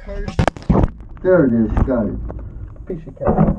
card? There it is, you got it. Piece of cake.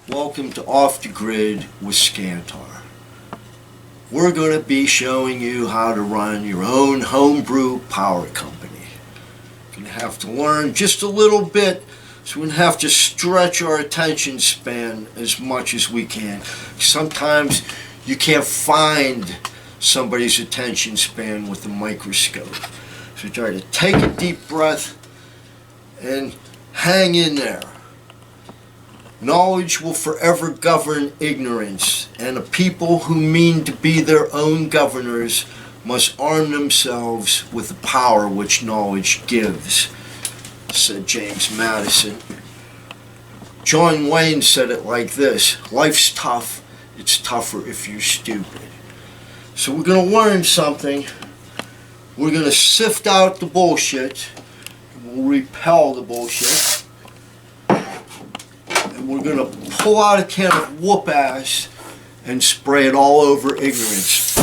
Welcome to Off the Grid with Skantar. we're going to be showing you how to run your own homebrew power company. You're going to have to learn just a little bit, so we don't have to stretch our attention span as much as we can. Sometimes you can't find somebody's attention span with a microscope. So try to take a deep breath and hang in there. Knowledge will forever govern ignorance, and a people who mean to be their own governors must arm themselves with the power which knowledge gives, said James Madison. John Wayne said it like this: life's tough, it's tougher if you're stupid. So we're going to learn something. We're going to sift out the bullshit, we'll repel the bullshit, and we're going to pull out a can of whoop ass and spray it all over ignorance.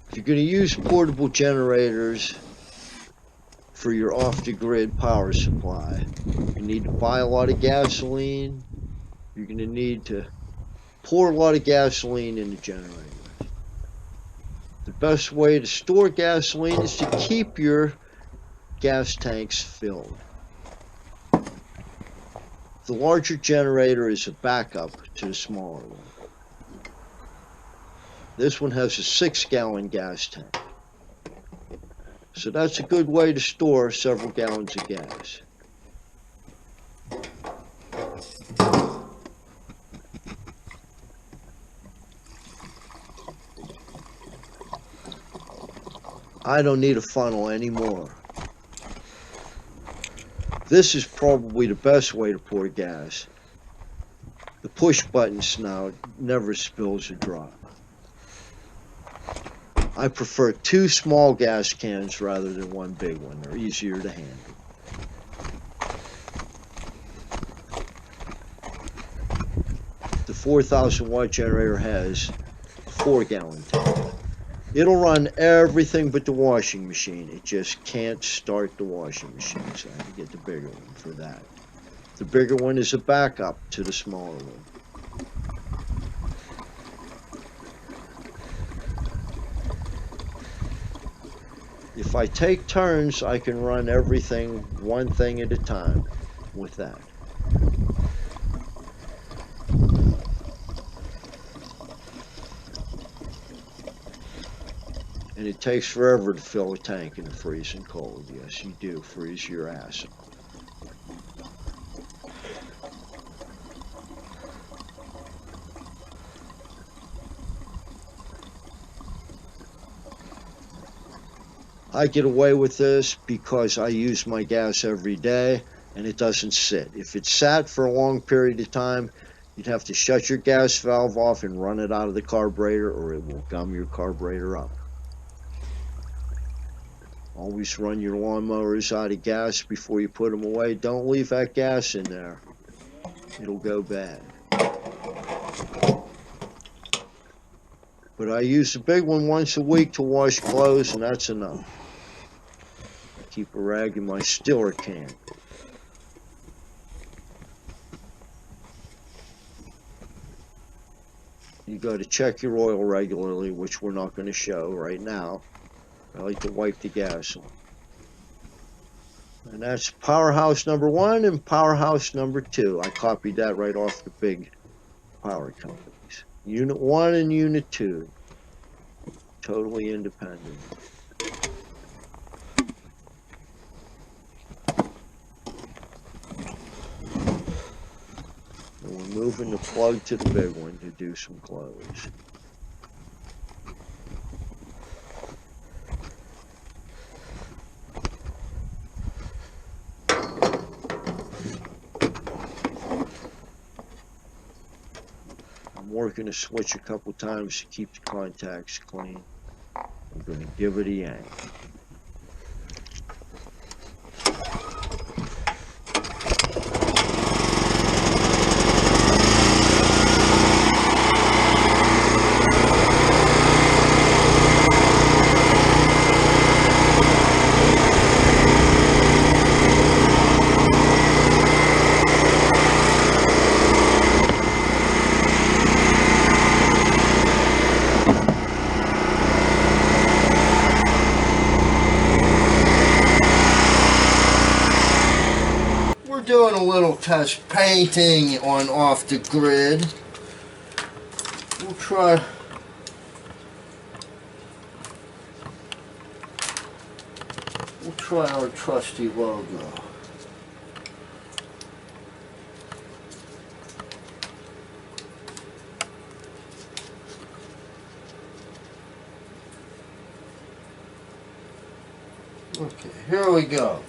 If you're going to use portable generators for your off-the-grid power supply, you need to buy a lot of gasoline. You're going to need to pour a lot of gasoline in the generator. The best way to store gasoline is to keep your gas tanks filled. The larger generator is a backup to the smaller one. This one has a 6-gallon gas tank. So that's a good way to store several gallons of gas. I don't need a funnel anymore. This is probably the best way to pour gas. The push button snout never spills a drop. I prefer 2 small gas cans rather than 1 big one. They're easier to handle. The 4,000 watt generator has a 4-gallon tank. It'll run everything but the washing machine. It just can't start the washing machine, so I have to get the bigger one for that. The bigger one is a backup to the smaller one. If I take turns, I can run everything one thing at a time with that. And it takes forever to fill a tank in the freezing cold. Yes, you do freeze your ass. I get away with this because I use my gas every day and it doesn't sit. If it sat for a long period of time, you'd have to shut your gas valve off and run it out of the carburetor, or it will gum your carburetor up. Always run your lawnmowers out of gas before you put them away. Don't leave that gas in there. It'll go bad. But I use the big one once a week to wash clothes, and that's enough. I keep a rag in my stiller can. You got to check your oil regularly, which we're not going to show right now. I like to wipe the gas on. And that's powerhouse number 1 and powerhouse number 2. I copied that right off the big power companies. Unit 1 and Unit 2. Totally independent. And we're moving the plug to the big one to do some clothes. I'm working the switch a couple times to keep the contacts clean. I'm going to give it a yank. Doing a little test painting on Off the Grid. We'll try our trusty logo. Okay, here we go.